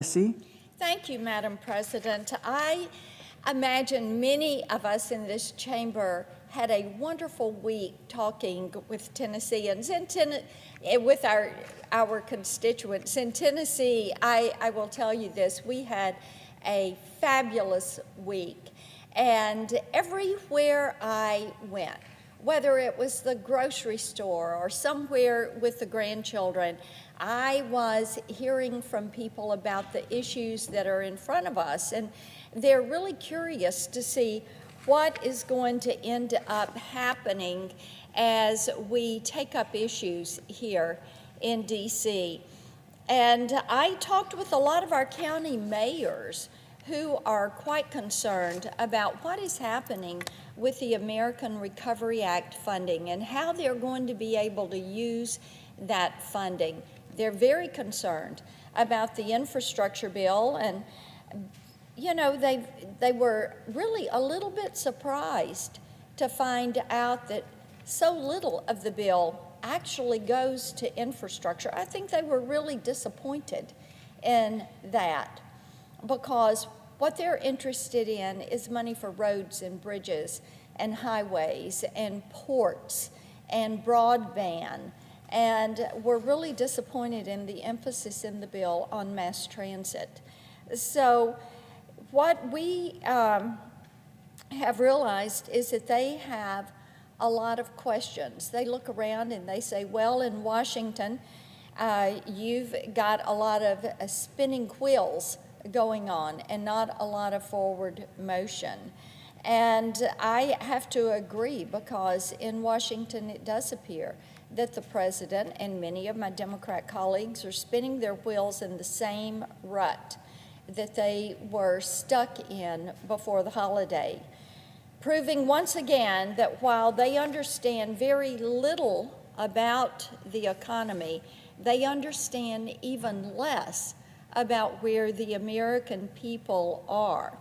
See? Thank you, Madam President. I imagine many of us in this chamber had a wonderful week talking with Tennesseans and with our constituents. In Tennessee, I will tell you this, we had a fabulous week. And everywhere I went, whether it was the grocery store or somewhere with the grandchildren, I was hearing from people about the issues that are in front of us, and they're really curious to see what is going to end up happening as we take up issues here in D.C. And I talked with a lot of our county mayors who are quite concerned about what is happening with the American Recovery Act funding and how they're going to be able to use that funding. They're very concerned about the infrastructure bill, and you know, they were really a little bit surprised to find out that so little of the bill actually goes to infrastructure. I think they were really disappointed in that, because what they're interested in is money for roads and bridges and highways and ports and broadband. And we're really disappointed in the emphasis in the bill on mass transit. So what we have realized is that they have a lot of questions. They look around and they say, well, in Washington, you've got a lot of spinning wheels going on and not a lot of forward motion. And I have to agree, because in Washington it does appear that the president and many of my Democrat colleagues are spinning their wheels in the same rut that they were stuck in before the holiday, proving once again that while they understand very little about the economy, they understand even less about where the American people are.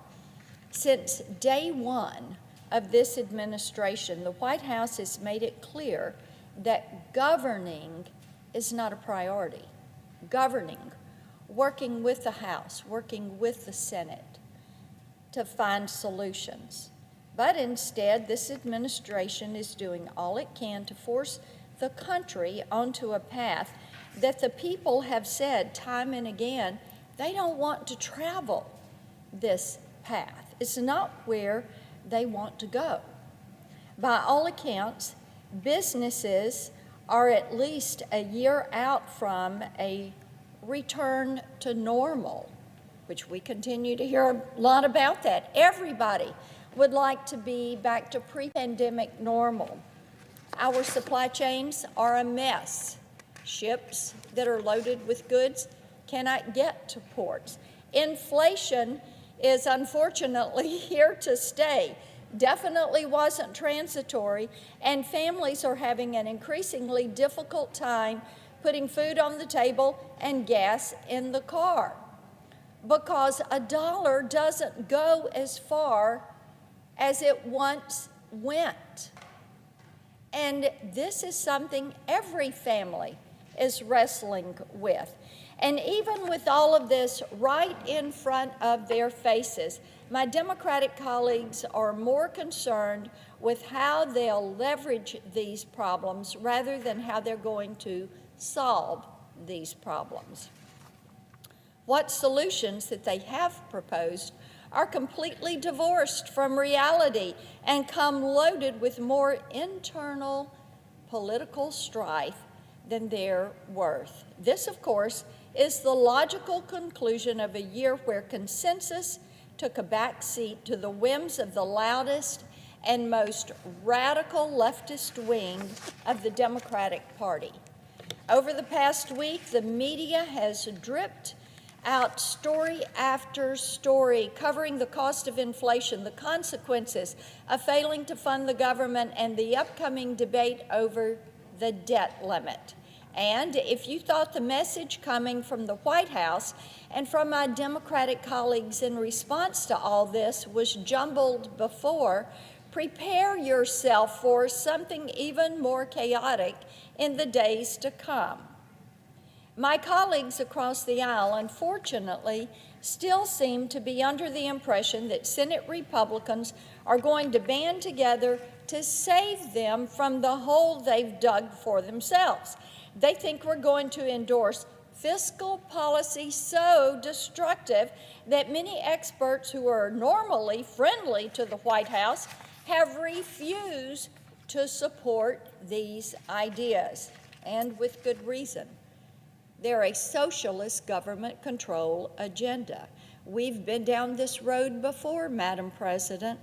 Since day one of this administration, the White House has made it clear that governing is not a priority. Governing, working with the House, working with the Senate to find solutions. But instead, this administration is doing all it can to force the country onto a path that the people have said time and again they don't want to travel this path. It's not where they want to go. By all accounts, businesses are at least a year out from a return to normal, which we continue to hear a lot about that. Everybody would like to be back to pre-pandemic normal. Our supply chains are a mess. Ships that are loaded with goods cannot get to ports. Inflation is unfortunately here to stay. Definitely wasn't transitory, and families are having an increasingly difficult time putting food on the table and gas in the car, because a dollar doesn't go as far as it once went. And this is something every family is wrestling with. And even with all of this right in front of their faces, my Democratic colleagues are more concerned with how they'll leverage these problems rather than how they're going to solve these problems. What solutions that they have proposed are completely divorced from reality and come loaded with more internal political strife than they're worth. This, of course, is the logical conclusion of a year where consensus took a back seat to the whims of the loudest and most radical leftist wing of the Democratic Party. Over the past week, the media has dripped out story after story covering the cost of inflation, the consequences of failing to fund the government, and the upcoming debate over the debt limit. And if you thought the message coming from the White House and from my Democratic colleagues in response to all this was jumbled before, prepare yourself for something even more chaotic in the days to come. My colleagues across the aisle, unfortunately, still seem to be under the impression that Senate Republicans are going to band together to save them from the hole they've dug for themselves. They think we're going to endorse fiscal policy so destructive that many experts who are normally friendly to the White House have refused to support these ideas, and with good reason. They're a socialist government control agenda. We've been down this road before, Madam President.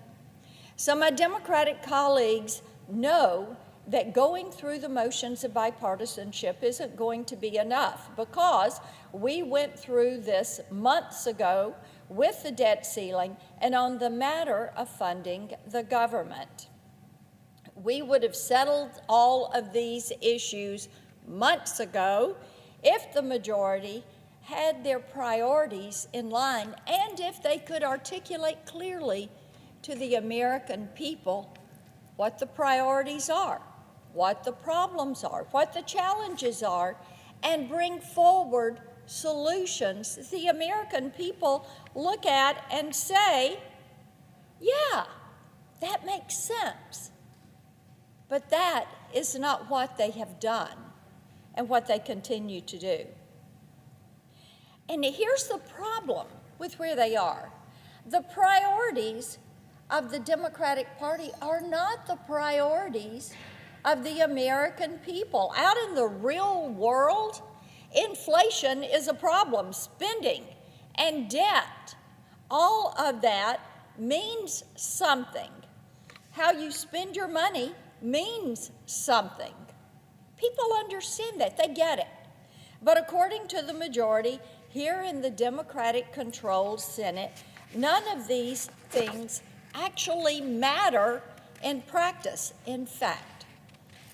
So my Democratic colleagues know that going through the motions of bipartisanship isn't going to be enough, because we went through this months ago with the debt ceiling and on the matter of funding the government. We would have settled all of these issues months ago if the majority had their priorities in line and if they could articulate clearly to the American people what the priorities are, what the problems are, what the challenges are, and bring forward solutions that the American people look at and say, yeah, that makes sense. But that is not what they have done and what they continue to do. And here's the problem with where they are. The priorities of the Democratic Party are not the priorities of the American people. Out in the real world, inflation is a problem. Spending and debt, all of that means something. How you spend your money means something. People understand that, they get it. But according to the majority here in the Democratic-controlled Senate, none of these things actually matter in practice. In fact,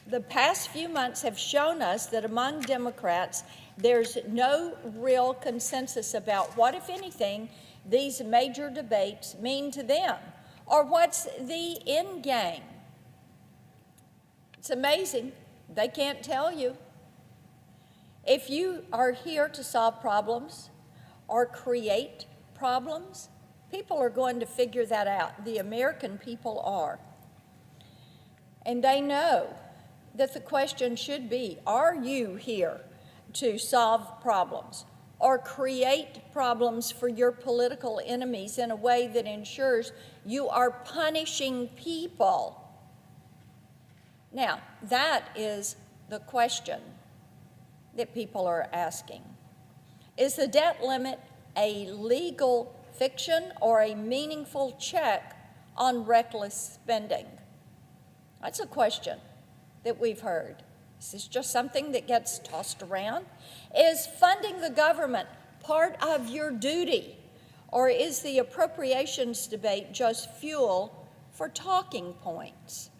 the past few months have shown us that among Democrats, there's no real consensus about what, if anything, these major debates mean to them, or what's the end game. It's amazing. They can't tell you. If you are here to solve problems or create problems, people are going to figure that out. The American people are. And they know that the question should be, are you here to solve problems or create problems for your political enemies in a way that ensures you are punishing people? Now, that is the question that people are asking. Is the debt limit a legal fiction or a meaningful check on reckless spending? That's a question that we've heard. Is this just something that gets tossed around? Is funding the government part of your duty, or is the appropriations debate just fuel for talking points?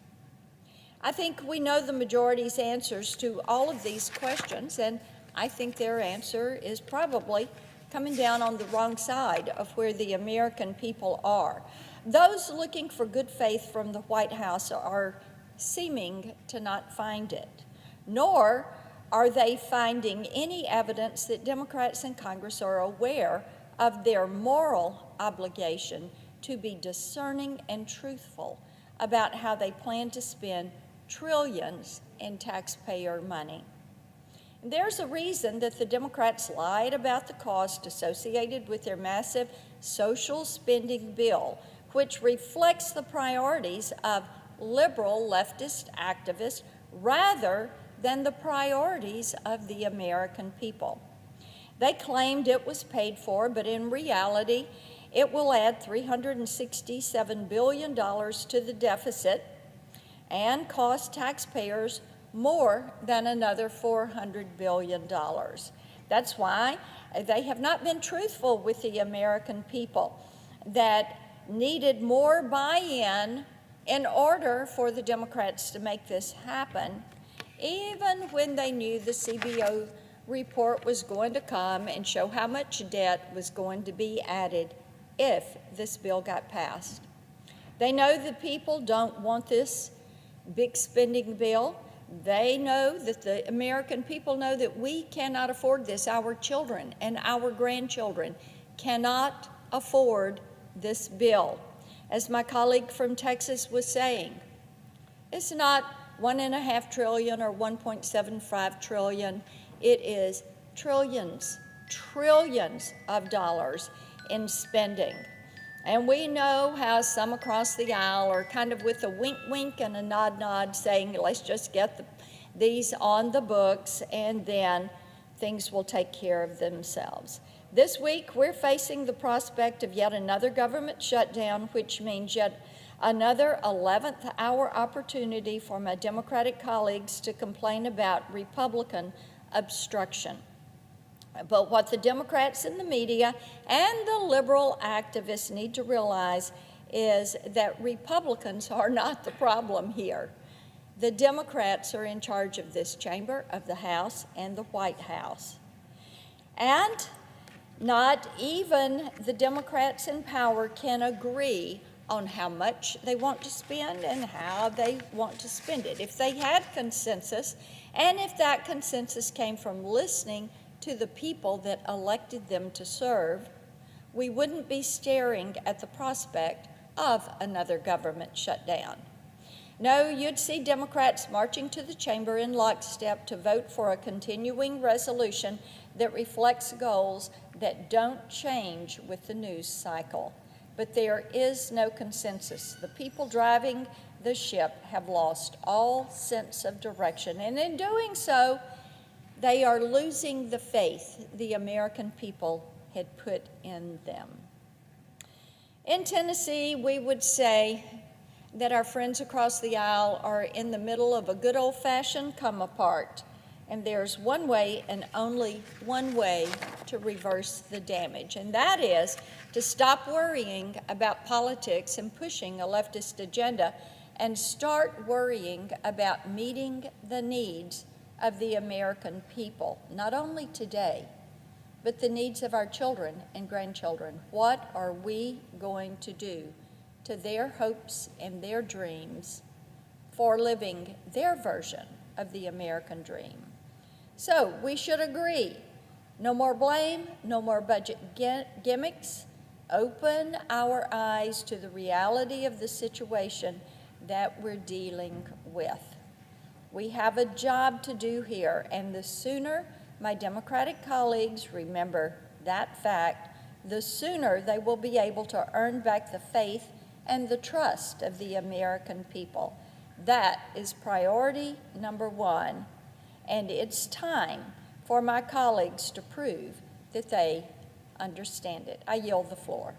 I think we know the majority's answers to all of these questions, and I think their answer is probably coming down on the wrong side of where the American people are. Those looking for good faith from the White House are seeming to not find it, nor are they finding any evidence that Democrats in Congress are aware of their moral obligation to be discerning and truthful about how they plan to spend trillions in taxpayer money. There's a reason that the Democrats lied about the cost associated with their massive social spending bill, which reflects the priorities of liberal leftist activists rather than the priorities of the American people. They claimed it was paid for, but in reality, it will add $367 billion to the deficit and cost taxpayers more than another $400 billion. That's why they have not been truthful with the American people that needed more buy-in in order for the Democrats to make this happen, even when they knew the CBO report was going to come and show how much debt was going to be added if this bill got passed. They know the people don't want this big spending bill. They know that the American people know that we cannot afford this. Our children and our grandchildren cannot afford this bill. As my colleague from Texas was saying, it's not $1.5 trillion or $1.75 trillion. It is trillions of dollars in spending. And we know how some across the aisle are kind of with a wink and a nod saying, let's just get these on the books and then things will take care of themselves. This week, we're facing the prospect of yet another government shutdown, which means yet another 11th hour opportunity for my Democratic colleagues to complain about Republican obstruction. But what the Democrats in the media and the liberal activists need to realize is that Republicans are not the problem here. The Democrats are in charge of this chamber, of the House, and the White House. And not even the Democrats in power can agree on how much they want to spend and how they want to spend it. If they had consensus, and if that consensus came from listening to the people that elected them to serve, we wouldn't be staring at the prospect of another government shutdown. No, you'd see Democrats marching to the chamber in lockstep to vote for a continuing resolution that reflects goals that don't change with the news cycle. But there is no consensus. The people driving the ship have lost all sense of direction, and in doing so, they are losing the faith the American people had put in them. In Tennessee, we would say that our friends across the aisle are in the middle of a good old-fashioned come apart, and there's one way and only one way to reverse the damage, and that is to stop worrying about politics and pushing a leftist agenda and start worrying about meeting the needs of the American people, not only today, but the needs of our children and grandchildren. What are we going to do to their hopes and their dreams for living their version of the American dream? So we should agree, no more blame, no more budget gimmicks. Open our eyes to the reality of the situation that we're dealing with. We have a job to do here, and the sooner my Democratic colleagues remember that fact, the sooner they will be able to earn back the faith and the trust of the American people. That is priority number one, and it's time for my colleagues to prove that they understand it. I yield the floor.